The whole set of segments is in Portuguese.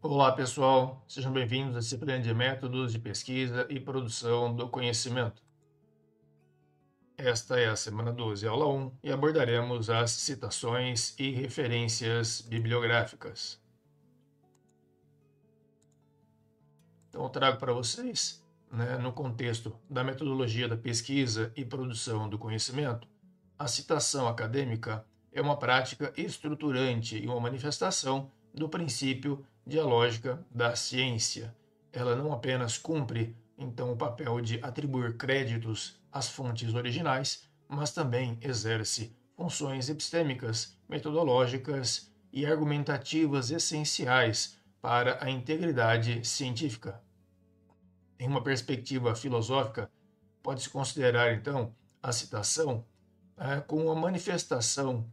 Olá, pessoal. Sejam bem-vindos à disciplina de Métodos de Pesquisa e Produção do Conhecimento. Esta é a semana 12, aula 1, e abordaremos as citações e referências bibliográficas. Então, eu trago para vocês, no contexto da metodologia da pesquisa e produção do conhecimento, a citação acadêmica é uma prática estruturante e uma manifestação do princípio dialógica da ciência. Ela não apenas cumpre, então, o papel de atribuir créditos às fontes originais, mas também exerce funções epistêmicas, metodológicas e argumentativas essenciais para a integridade científica. Em uma perspectiva filosófica, pode-se considerar, então, a citação como uma manifestação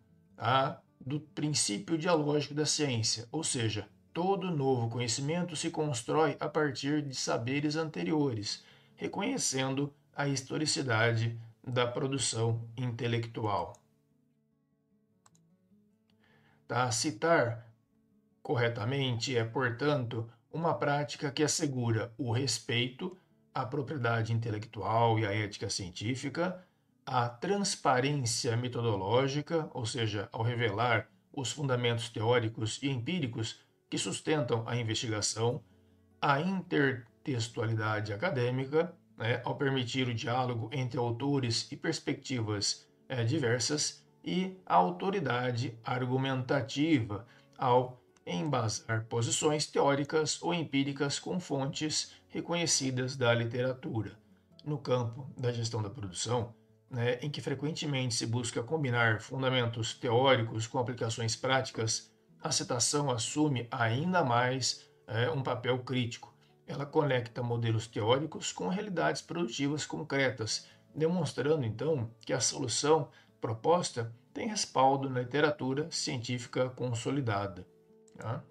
do princípio dialógico da ciência, ou seja, todo novo conhecimento se constrói a partir de saberes anteriores, reconhecendo a historicidade da produção intelectual. Tá? Citar corretamente é, portanto, uma prática que assegura o respeito à propriedade intelectual e à ética científica, a transparência metodológica, ou seja, ao revelar os fundamentos teóricos e empíricos que sustentam a investigação, a intertextualidade acadêmica, ao permitir o diálogo entre autores e perspectivas diversas, e a autoridade argumentativa, ao embasar posições teóricas ou empíricas com fontes reconhecidas da literatura. No campo da gestão da produção, em que frequentemente se busca combinar fundamentos teóricos com aplicações práticas, a citação assume ainda mais um papel crítico. Ela conecta modelos teóricos com realidades produtivas concretas, demonstrando então que a solução proposta tem respaldo na literatura científica consolidada. Tá?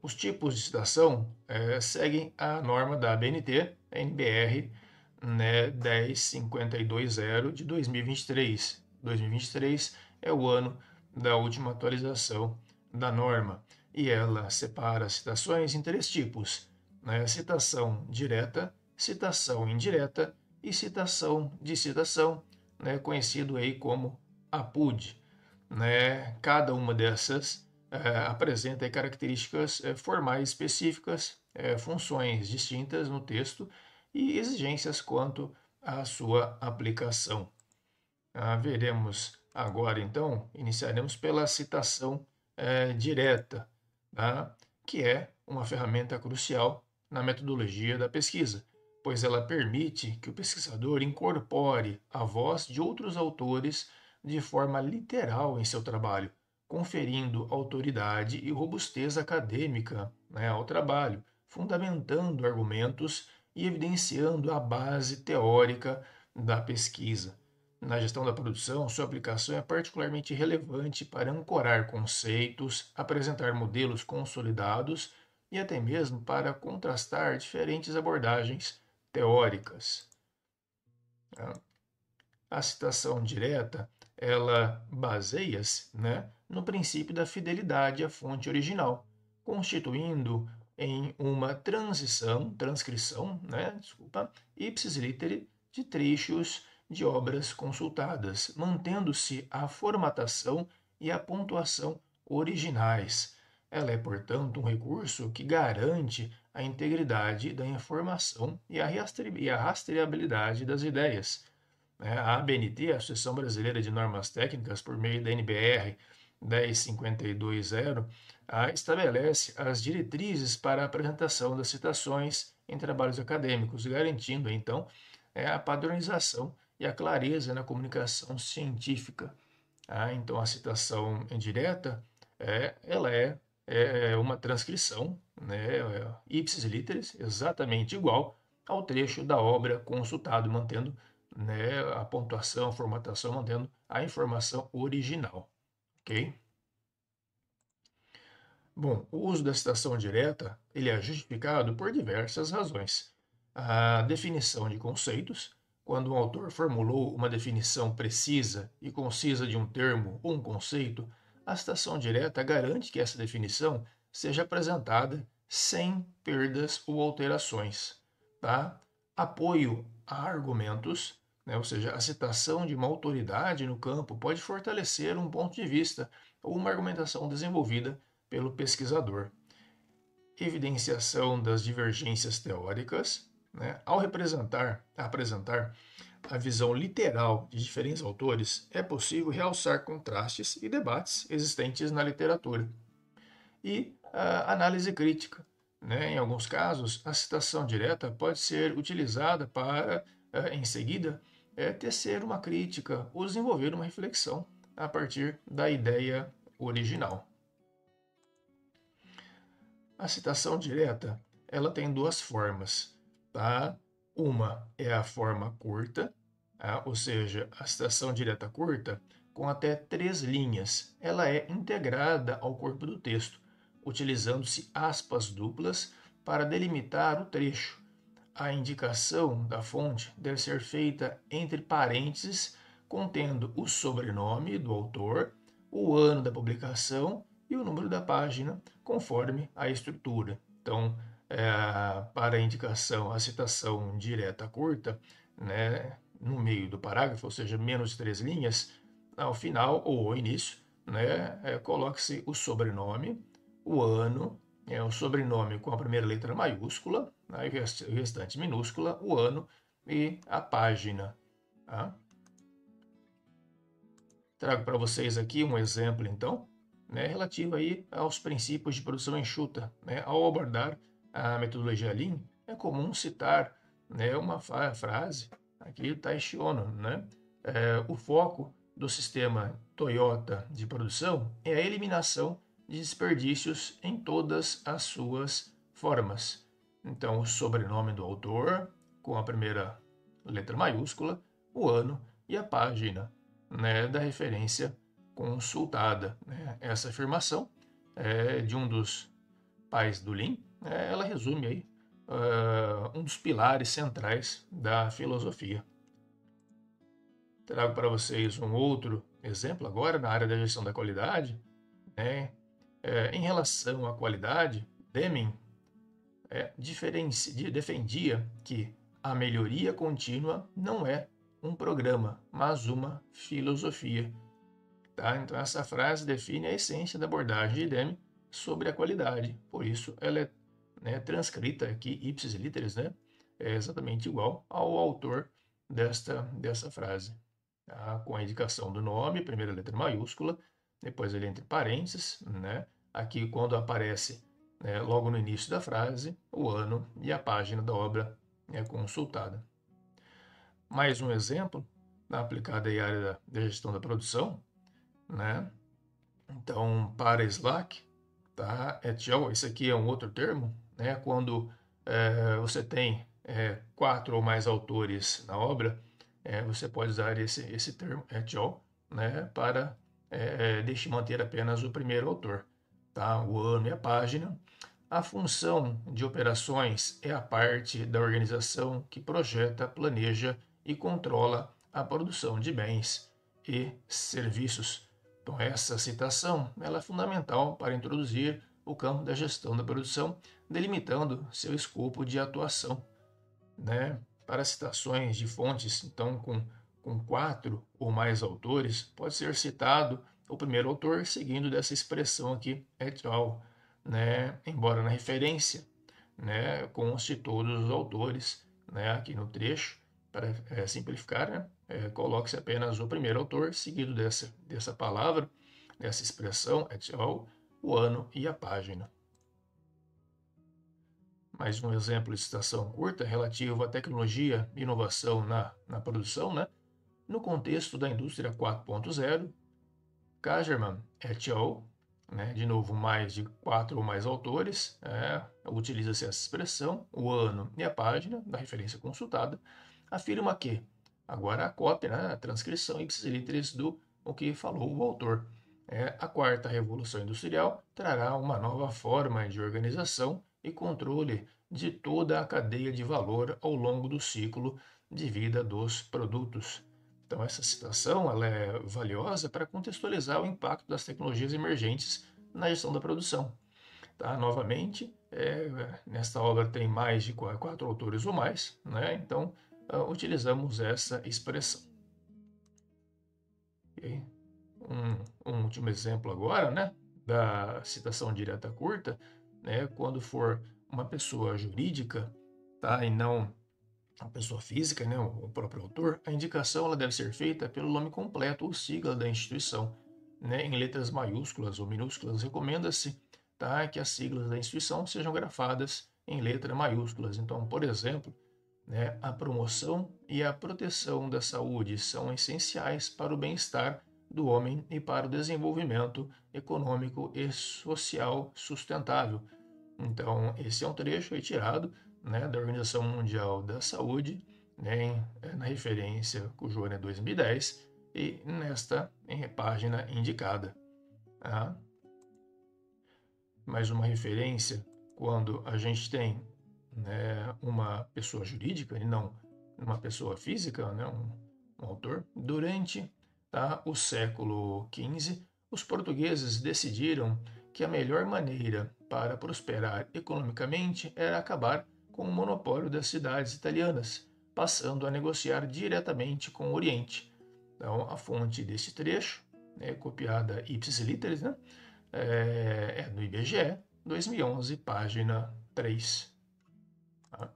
Os tipos de citação seguem a norma da ABNT, NBR 10520 de 2023. 2023 é o ano da última atualização da norma e ela separa citações em três tipos: citação direta, citação indireta e citação de citação, conhecido aí como APUD. Cada uma dessas apresenta características formais específicas, funções distintas no texto e exigências quanto à sua aplicação. Veremos agora, então, iniciaremos pela citação direta, tá? Que é uma ferramenta crucial na metodologia da pesquisa, pois ela permite que o pesquisador incorpore a voz de outros autores de forma literal em seu trabalho, conferindo autoridade e robustez acadêmica, ao trabalho, fundamentando argumentos e evidenciando a base teórica da pesquisa. Na gestão da produção, sua aplicação é particularmente relevante para ancorar conceitos, apresentar modelos consolidados e até mesmo para contrastar diferentes abordagens teóricas. A citação direta, ela baseia-se, no princípio da fidelidade à fonte original, constituindo em uma transcrição, ipsis literi, de trechos de obras consultadas, mantendo-se a formatação e a pontuação originais. Ela é, portanto, um recurso que garante a integridade da informação e a rastreabilidade das ideias. A ABNT, a Associação Brasileira de Normas Técnicas, por meio da NBR 10520, estabelece as diretrizes para a apresentação das citações em trabalhos acadêmicos, garantindo, então, a padronização e a clareza na comunicação científica. Então, a citação indireta, ela é uma transcrição, ipsis literis, exatamente igual ao trecho da obra consultado, mantendo a pontuação, a formatação, mantendo a informação original. Ok? Bom, o uso da citação direta ele é justificado por diversas razões. A definição de conceitos, quando um autor formulou uma definição precisa e concisa de um termo ou um conceito, a citação direta garante que essa definição seja apresentada sem perdas ou alterações, tá? Apoio a argumentos, né? Ou seja, a citação de uma autoridade no campo pode fortalecer um ponto de vista ou uma argumentação desenvolvida pelo pesquisador. Evidenciação das divergências teóricas, né? Ao apresentar a visão literal de diferentes autores, é possível realçar contrastes e debates existentes na literatura. E a análise crítica, né? Em alguns casos, a citação direta pode ser utilizada para, em seguida, tecer uma crítica ou desenvolver uma reflexão a partir da ideia original. A citação direta, ela tem duas formas, tá? Uma é a forma curta, tá? Ou seja, a citação direta curta, com até 3 linhas, ela é integrada ao corpo do texto, utilizando-se aspas duplas para delimitar o trecho. A indicação da fonte deve ser feita entre parênteses, contendo o sobrenome do autor, o ano da publicação e o número da página, conforme a estrutura. Então, para a indicação, a citação direta curta, né, no meio do parágrafo, ou seja, menos de 3 linhas, ao final ou ao início, né, coloque-se o sobrenome, o ano, o sobrenome com a primeira letra maiúscula, né, o restante minúscula, o ano e a página. Tá? Trago para vocês aqui um exemplo, então, né, relativo aí aos princípios de produção enxuta. Né? Ao abordar a metodologia Lean, é comum citar, né, uma frase aqui do Taishi Ono, né? O foco do sistema Toyota de produção é a eliminação de desperdícios em todas as suas formas. Então, o sobrenome do autor, com a primeira letra maiúscula, o ano e a página, né, da referência consultada. Né? Essa afirmação é de um dos pais do Lean, ela resume aí um dos pilares centrais da filosofia. Trago para vocês um outro exemplo agora na área da gestão da qualidade. Né? Em relação à qualidade, Deming defendia que a melhoria contínua não é um programa, mas uma filosofia. Tá? Então, essa frase define a essência da abordagem de Deming sobre a qualidade. Por isso, ela é, né, transcrita aqui, ipsis literis, né? É exatamente igual ao autor dessa frase. Tá? Com a indicação do nome, primeira letra maiúscula, depois ele entre parênteses, né? Aqui, quando aparece, né, logo no início da frase, o ano e a página da obra é consultada. Mais um exemplo, aplicado à área da gestão da produção, né? Então, para Slack, tá? Esse aqui é um outro termo, né? Quando você tem 4 ou mais autores na obra, você pode usar esse termo, Agile, né? Para manter apenas o primeiro autor, tá? O ano e a página. A função de operações é a parte da organização que projeta, planeja e controla a produção de bens e serviços. Então, essa citação ela é fundamental para introduzir o campo da gestão da produção, delimitando seu escopo de atuação. Né? Para citações de fontes, então, com 4 ou mais autores, pode ser citado o primeiro autor, seguindo dessa expressão aqui, et al., né? Embora na referência, né, conste todos os autores, né, aqui no trecho, para simplificar, né, coloque-se apenas o primeiro autor, seguido dessa palavra, dessa expressão, et al., o ano e a página. Mais um exemplo de citação curta relativo à tecnologia e inovação na produção, né? No contexto da indústria 4.0, Kagerman et al., né? De novo, mais de 4 ou mais autores, utiliza-se essa expressão, o ano e a página da referência consultada, afirma que, agora a cópia, né? A transcrição ipsis literis do o que falou o autor. A quarta revolução industrial trará uma nova forma de organização e controle de toda a cadeia de valor ao longo do ciclo de vida dos produtos. Então, essa citação ela é valiosa para contextualizar o impacto das tecnologias emergentes na gestão da produção. Tá? Novamente, nesta obra tem mais de quatro autores ou mais, né? Então utilizamos essa expressão. Okay? Um último exemplo agora, né, da citação direta curta, né, quando for uma pessoa jurídica, tá, e não a pessoa física, né, o próprio autor, a indicação ela deve ser feita pelo nome completo ou sigla da instituição, né, em letras maiúsculas ou minúsculas. Recomenda-se, tá, que as siglas da instituição sejam grafadas em letras maiúsculas. Então, por exemplo, né, a promoção e a proteção da saúde são essenciais para o bem-estar do homem e para o desenvolvimento econômico e social sustentável. Então, esse é um trecho retirado, né, da Organização Mundial da Saúde, né, na referência cujo ano é 2010, e nesta página indicada. Tá? Mais uma referência quando a gente tem, né, uma pessoa jurídica e não uma pessoa física, né, um autor. Durante, tá, o século XV, os portugueses decidiram que a melhor maneira para prosperar economicamente era acabar com o monopólio das cidades italianas, passando a negociar diretamente com o Oriente. Então, a fonte deste trecho, né, copiada ipsis literis, né, no IBGE, 2011, página 3. Tá?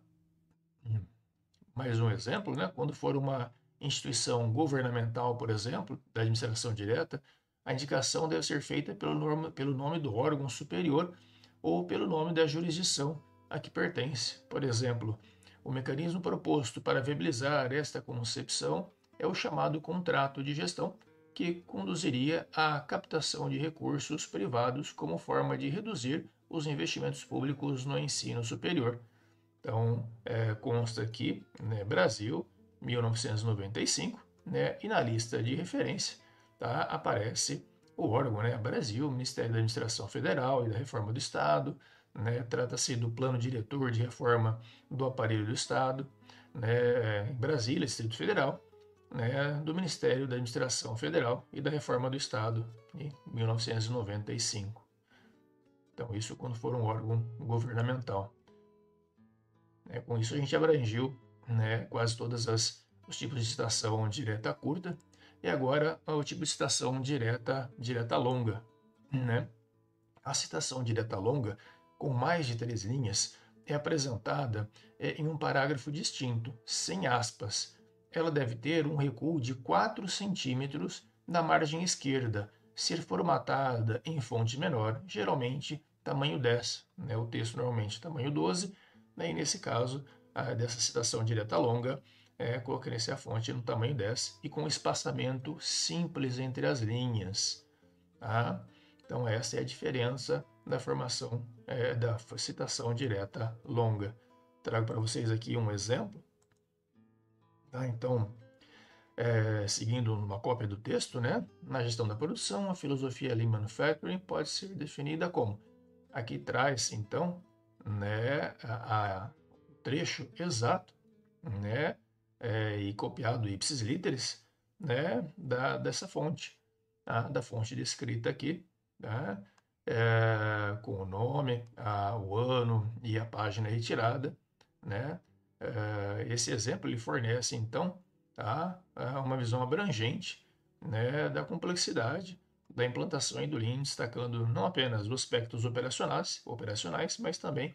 Mais um exemplo, né? Quando for uma instituição governamental, por exemplo, da administração direta, a indicação deve ser feita pelo nome do órgão superior ou pelo nome da jurisdição a que pertence. Por exemplo, o mecanismo proposto para viabilizar esta concepção é o chamado contrato de gestão, que conduziria à captação de recursos privados como forma de reduzir os investimentos públicos no ensino superior. Então, consta aqui, né, Brasil, 1995, né, e na lista de referência, tá, aparece o órgão, né, Brasil, Ministério da Administração Federal e da Reforma do Estado, né, trata-se do Plano Diretor de Reforma do Aparelho do Estado, né, em Brasília, Distrito Federal, né, do Ministério da Administração Federal e da Reforma do Estado, em 1995. Então, isso quando for um órgão governamental. Com isso, a gente abrangiu, né, quase todos os tipos de citação direta curta e agora o tipo de citação direta longa. Né? A citação direta longa, com mais de 3 linhas, é apresentada em um parágrafo distinto, sem aspas. Ela deve ter um recuo de 4 centímetros na margem esquerda, ser formatada em fonte menor, geralmente tamanho 10. Né? O texto normalmente tamanho 12, né? E nesse caso, dessa citação direta longa, coloquei-se a fonte no tamanho 10 e com espaçamento simples entre as linhas. Tá? Então, essa é a diferença da formação da citação direta longa. Trago para vocês aqui um exemplo. Tá? Então, seguindo uma cópia do texto, né? Na gestão da produção, a filosofia Lean Manufacturing pode ser definida como. Aqui traz, então, né, o trecho exato, né, e copiado ipsis literis, né, dessa fonte, tá? Da fonte descrita aqui, tá? Com o nome, o ano e a página retirada, né? Esse exemplo ele fornece, então, tá? Uma visão abrangente, né, da complexidade da implantação do Lean, destacando não apenas os aspectos operacionais, mas também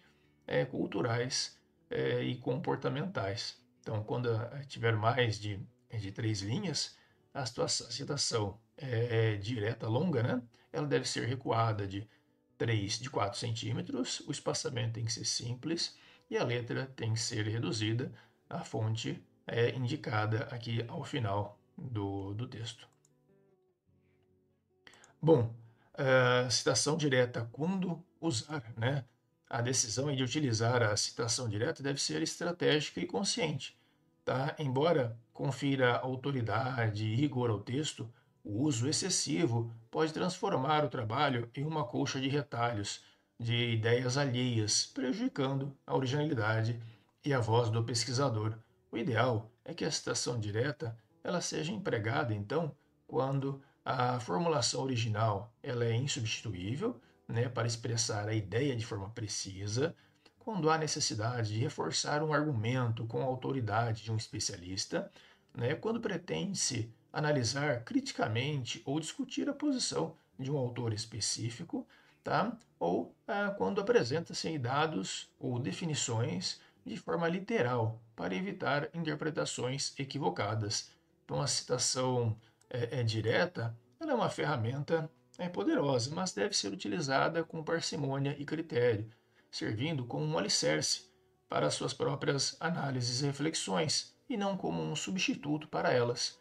culturais e comportamentais. Então, quando tiver mais de 3 linhas, a citação direta longa, né? Ela deve ser recuada de 4 centímetros, o espaçamento tem que ser simples e a letra tem que ser reduzida, a fonte é indicada aqui ao final do texto. Bom, citação direta, quando usar, né? A decisão de utilizar a citação direta deve ser estratégica e consciente, tá? Embora confira autoridade e rigor ao texto, o uso excessivo pode transformar o trabalho em uma colcha de retalhos, de ideias alheias, prejudicando a originalidade e a voz do pesquisador. O ideal é que a citação direta ela seja empregada, então, quando a formulação original ela é insubstituível, né, para expressar a ideia de forma precisa, quando há necessidade de reforçar um argumento com a autoridade de um especialista, né, quando pretende-se analisar criticamente ou discutir a posição de um autor específico, tá? Ou quando apresenta-se dados ou definições de forma literal para evitar interpretações equivocadas. Então, a citação direta ela é uma ferramenta poderosa, mas deve ser utilizada com parcimônia e critério, servindo como um alicerce para suas próprias análises e reflexões, e não como um substituto para elas.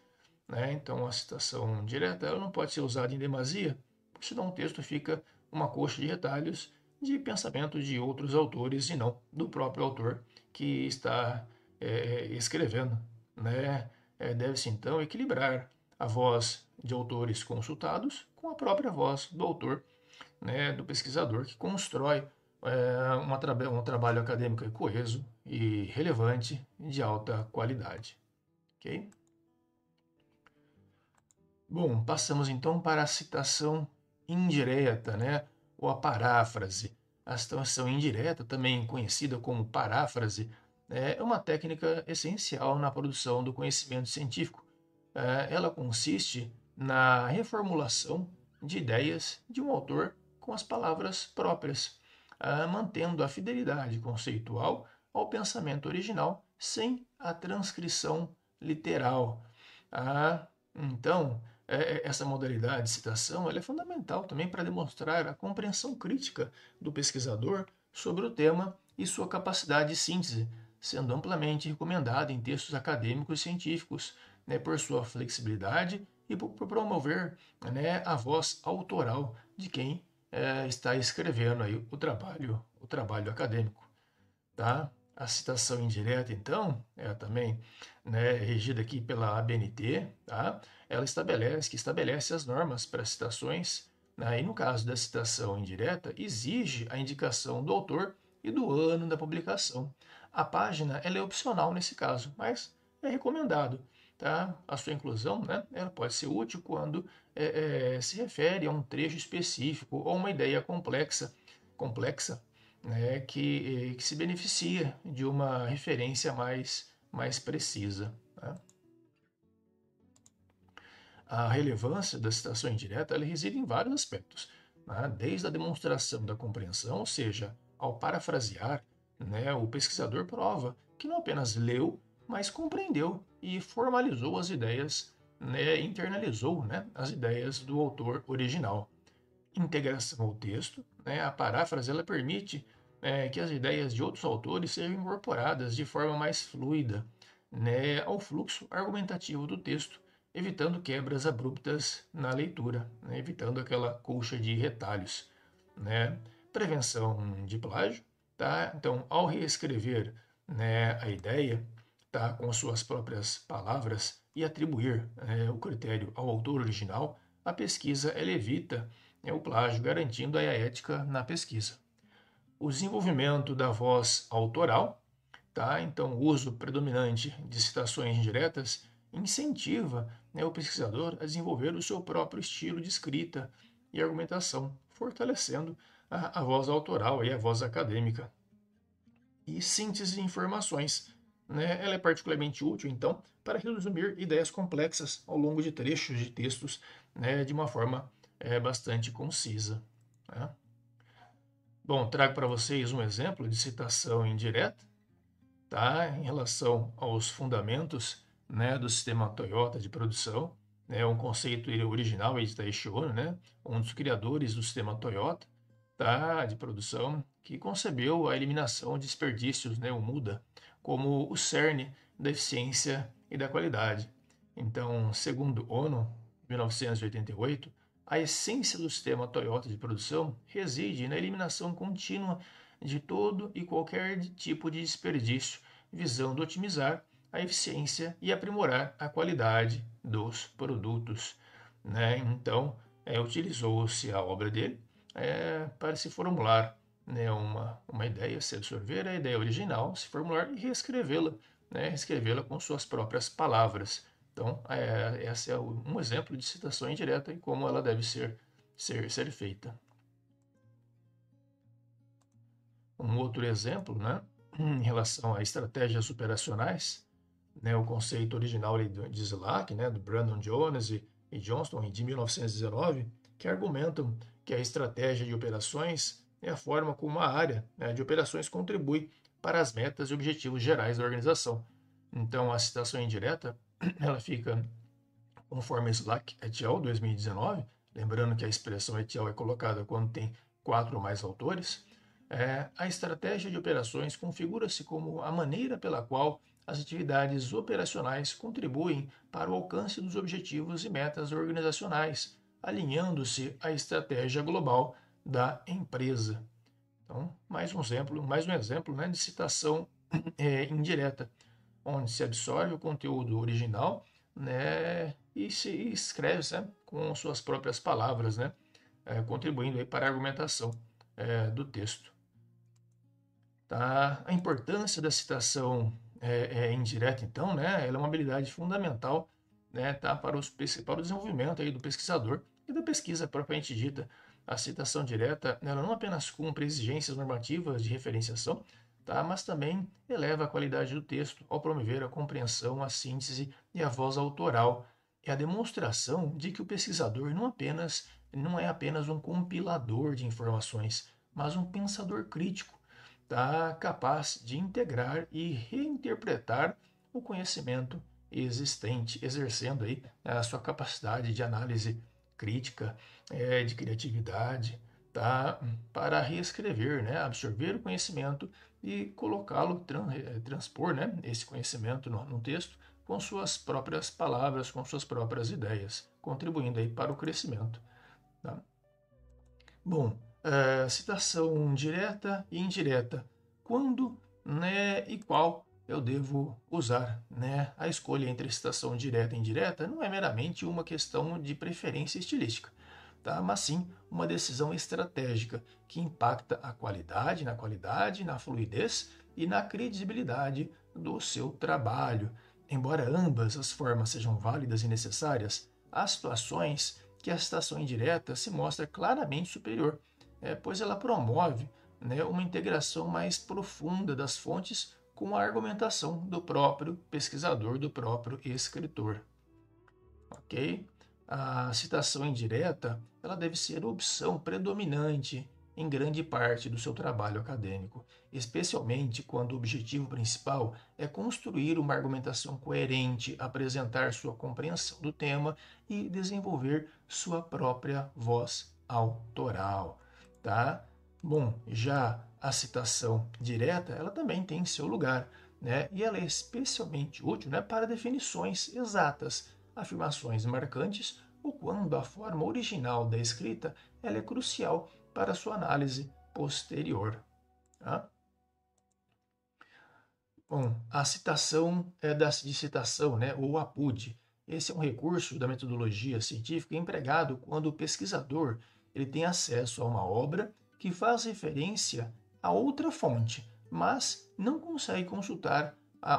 Né? Então, a citação direta ela não pode ser usada em demasia, porque senão o texto fica uma coxa de retalhos de pensamento de outros autores e não do próprio autor que está escrevendo. Né? Deve-se, então, equilibrar a voz de autores consultados com a própria voz do autor, né, do pesquisador, que constrói um trabalho acadêmico coeso e relevante de alta qualidade. Ok? Bom, passamos então para a citação indireta, né, ou a paráfrase. A citação indireta, também conhecida como paráfrase, é uma técnica essencial na produção do conhecimento científico. Ela consiste na reformulação de ideias de um autor com as palavras próprias, mantendo a fidelidade conceitual ao pensamento original sem a transcrição literal. Então, essa modalidade de citação ela é fundamental também para demonstrar a compreensão crítica do pesquisador sobre o tema e sua capacidade de síntese, sendo amplamente recomendada em textos acadêmicos e científicos, né, por sua flexibilidade e por promover, né, a voz autoral de quem está escrevendo aí o trabalho acadêmico. Tá? A citação indireta, então, é também, né, regida aqui pela ABNT, tá? Ela estabelece as normas para citações, né? E no caso da citação indireta, exige a indicação do autor e do ano da publicação. A página ela é opcional nesse caso, mas é recomendado. Tá? A sua inclusão, né, ela pode ser útil quando se refere a um trecho específico ou uma ideia complexa, né, que se beneficia de uma referência mais precisa. Né? A relevância da citação indireta ela reside em vários aspectos, né? Desde a demonstração da compreensão, ou seja, ao parafrasear, né, o pesquisador prova que não apenas leu, mas compreendeu e formalizou as ideias, né, internalizou, né, as ideias do autor original. Integração ao texto, né, a paráfrase ela permite que as ideias de outros autores sejam incorporadas de forma mais fluida, né, ao fluxo argumentativo do texto, evitando quebras abruptas na leitura, né, evitando aquela colcha de retalhos. Né. Prevenção de plágio. Tá? Então, ao reescrever, né, a ideia, tá, com suas próprias palavras e atribuir o critério ao autor original, a pesquisa ela evita o plágio, garantindo a ética na pesquisa. O desenvolvimento da voz autoral, tá? Então, o uso predominante de citações indiretas incentiva, né, o pesquisador a desenvolver o seu próprio estilo de escrita e argumentação, fortalecendo a voz autoral e a voz acadêmica. E síntese de informações. Né? Ela é particularmente útil, então, para resumir ideias complexas ao longo de trechos de textos, né, de uma forma bastante concisa. Né? Bom, trago para vocês um exemplo de citação indireta, tá? Em relação aos fundamentos, né, do sistema Toyota de produção, né, um conceito original de Taiichi Ohno, né, um dos criadores do sistema Toyota, tá, de produção, que concebeu a eliminação de desperdícios, né, o MUDA, como o cerne da eficiência e da qualidade. Então, segundo Ohno, 1988, a essência do sistema Toyota de produção reside na eliminação contínua de todo e qualquer tipo de desperdício, visando otimizar a eficiência e aprimorar a qualidade dos produtos. Né? Então, utilizou-se a obra dele para se formular, né, uma ideia, se absorver a ideia original, se formular e reescrevê-la, né, reescrevê-la com suas próprias palavras. Então, esse é um exemplo de citação indireta e como ela deve ser feita. Um outro exemplo, né, em relação a estratégias operacionais, né, o conceito original de Slack, né, do Brandon Jones e Johnston, de 1919, que argumentam que a estratégia de operações é a forma como a área, né, de operações contribui para as metas e objetivos gerais da organização. Então, a citação indireta ela fica conforme Slack et al. 2019, lembrando que a expressão et al. É colocada quando tem 4 ou mais autores. A estratégia de operações configura-se como a maneira pela qual as atividades operacionais contribuem para o alcance dos objetivos e metas organizacionais, alinhando-se à estratégia global da empresa. Então, mais um exemplo, né, de citação indireta, onde se absorve o conteúdo original, né, e se escreve, né, com suas próprias palavras, né, contribuindo aí para a argumentação do texto. Tá? A importância da citação indireta, então, né, ela é uma habilidade fundamental, né, tá, para o desenvolvimento aí do pesquisador e da pesquisa propriamente dita. A citação direta, ela não apenas cumpre exigências normativas de referenciação, tá, mas também eleva a qualidade do texto ao promover a compreensão, a síntese e a voz autoral. É a demonstração de que o pesquisador não é apenas um compilador de informações, mas um pensador crítico, tá, capaz de integrar e reinterpretar o conhecimento existente, exercendo aí a sua capacidade de análise crítica, de criatividade, tá, para reescrever, né, absorver o conhecimento e colocá-lo, transpor, né, esse conhecimento no texto com suas próprias palavras, com suas próprias ideias, contribuindo aí para o crescimento. Tá? Bom, citação direta e indireta. Quando, né, e qual eu devo usar, né? A escolha entre citação direta e indireta não é meramente uma questão de preferência estilística, tá? Mas sim uma decisão estratégica que impacta a qualidade, na fluidez e na credibilidade do seu trabalho. Embora ambas as formas sejam válidas e necessárias, há situações que a citação indireta se mostra claramente superior, pois ela promove, né, uma integração mais profunda das fontes com a argumentação do próprio pesquisador, do próprio escritor. Ok? A citação indireta ela deve ser a opção predominante em grande parte do seu trabalho acadêmico, especialmente quando o objetivo principal é construir uma argumentação coerente, apresentar sua compreensão do tema e desenvolver sua própria voz autoral, tá? Bom, já a citação direta, ela também tem seu lugar, né? E ela é especialmente útil, né, para definições exatas, afirmações marcantes ou quando a forma original da escrita ela é crucial para sua análise posterior. Tá? Bom, a citação de citação, né, ou APUD. Esse é um recurso da metodologia científica empregado quando o pesquisador ele tem acesso a uma obra que faz referência a outra fonte, mas não consegue consultar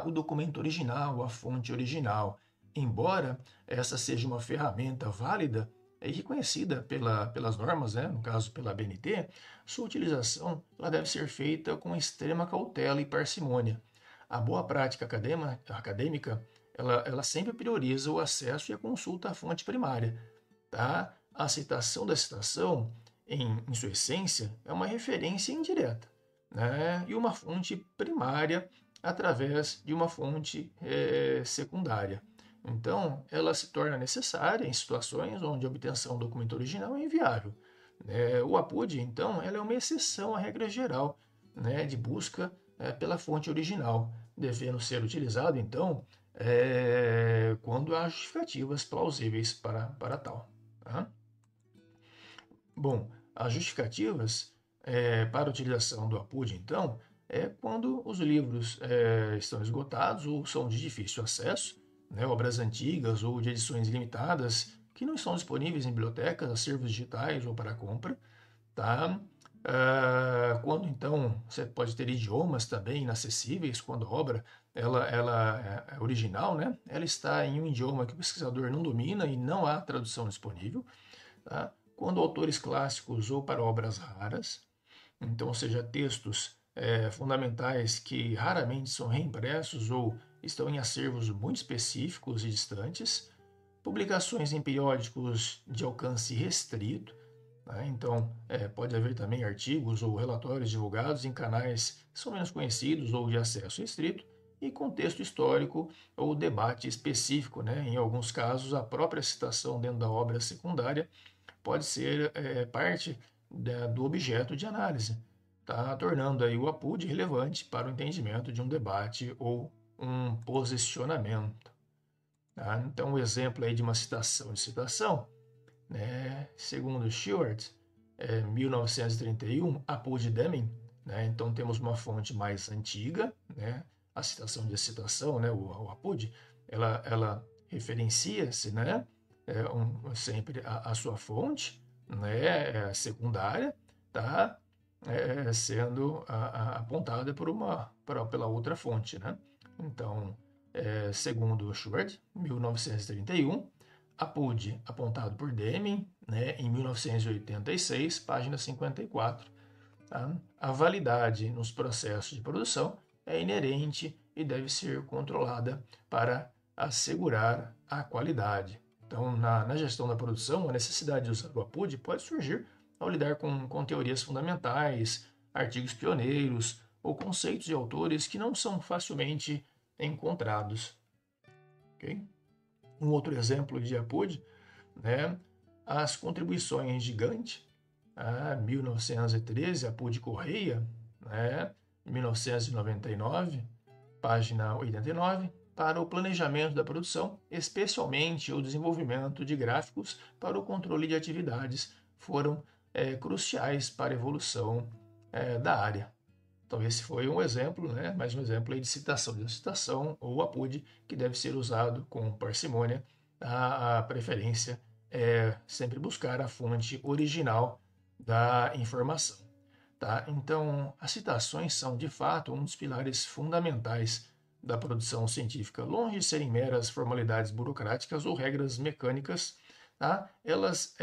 o documento original, a fonte original. Embora essa seja uma ferramenta válida e reconhecida pelas normas, né, no caso pela BNT, sua utilização ela deve ser feita com extrema cautela e parcimônia. A boa prática acadêmica ela sempre prioriza o acesso e a consulta à fonte primária. Tá? A citação da citação, em sua essência, é uma referência indireta, né? E uma fonte primária através de uma fonte secundária. Então, ela se torna necessária em situações onde a obtenção do documento original é inviável. O APUD, então, ela é uma exceção à regra geral, né, de busca pela fonte original, devendo ser utilizado, então, quando há justificativas plausíveis para tal. Tá? Bom, as justificativas para a utilização do APUD, então, é quando os livros estão esgotados ou são de difícil acesso, né, obras antigas ou de edições limitadas que não estão disponíveis em bibliotecas, acervos digitais ou para compra, tá? Quando então você pode ter idiomas também inacessíveis, quando a obra ela é original, né? Ela está em um idioma que o pesquisador não domina e não há tradução disponível. Tá? Quando autores clássicos ou para obras raras, então, ou seja, textos fundamentais que raramente são reimpressos ou estão em acervos muito específicos e distantes, publicações em periódicos de alcance restrito, né? Então, pode haver também artigos ou relatórios divulgados em canais que são menos conhecidos ou de acesso restrito, e contexto histórico ou debate específico. Né? Em alguns casos, a própria citação dentro da obra secundária pode ser parte do objeto de análise, tá? Tornando aí o APUD relevante para o entendimento de um debate ou um posicionamento. Tá? Então, um exemplo aí de uma citação de citação, né? Segundo Stewart, 1931, APUD Deming, né? Então temos uma fonte mais antiga, né? A citação de citação, né? O APUD, ela referencia-se, né? Sempre a sua fonte, né? Secundária, tá? Sendo apontada pela outra fonte, né? Então, segundo Schubert, 1931, APUD apontado por Deming, né, em 1986, página 54. Tá? A validade nos processos de produção é inerente e deve ser controlada para assegurar a qualidade. Então, na gestão da produção, a necessidade de usar o APUD pode surgir ao lidar com teorias fundamentais, artigos pioneiros ou conceitos de autores que não são facilmente encontrados. Okay? Um outro exemplo de APUD, né, as contribuições de Gantt, 1913, APUD Correia, né, 1999, página 89, para o planejamento da produção, especialmente o desenvolvimento de gráficos para o controle de atividades, foram cruciais para a evolução da área. Então esse foi um exemplo, né? Mais um exemplo aí de citação ou APUD que deve ser usado com parcimônia. A preferência é sempre buscar a fonte original da informação. Tá? Então, as citações são, de fato, um dos pilares fundamentais da produção científica. Longe de serem meras formalidades burocráticas ou regras mecânicas, tá? Elas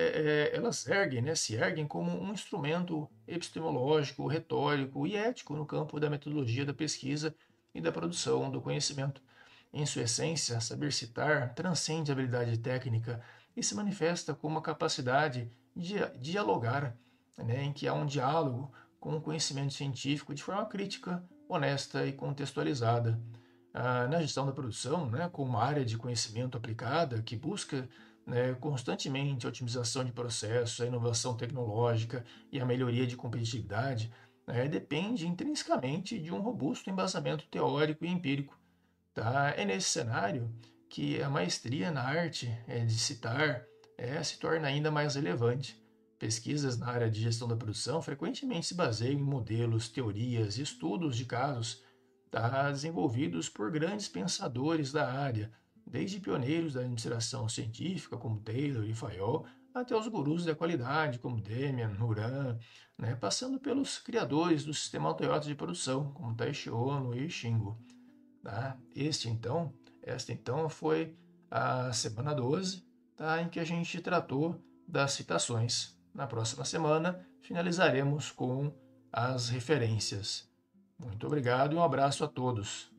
erguem, né, se erguem como um instrumento epistemológico, retórico e ético no campo da metodologia da pesquisa e da produção do conhecimento. Em sua essência, saber citar transcende a habilidade técnica e se manifesta como a capacidade de dialogar, né, em que há um diálogo com o conhecimento científico de forma crítica, honesta e contextualizada. Na gestão da produção, né, como uma área de conhecimento aplicada que busca, né, constantemente a otimização de processos, a inovação tecnológica e a melhoria de competitividade, né, depende intrinsecamente de um robusto embasamento teórico e empírico. Tá? É nesse cenário que a maestria na arte de citar se torna ainda mais relevante. Pesquisas na área de gestão da produção frequentemente se baseiam em modelos, teorias e estudos de casos, tá, desenvolvidos por grandes pensadores da área, desde pioneiros da administração científica, como Taylor e Fayol, até os gurus da qualidade, como Demian, Uran, né, passando pelos criadores do sistema Toyota de produção, como Taishi Ono e Shingo. Tá? Esta então foi a semana 12, tá, em que a gente tratou das citações. Na próxima semana, finalizaremos com as referências. Muito obrigado e um abraço a todos.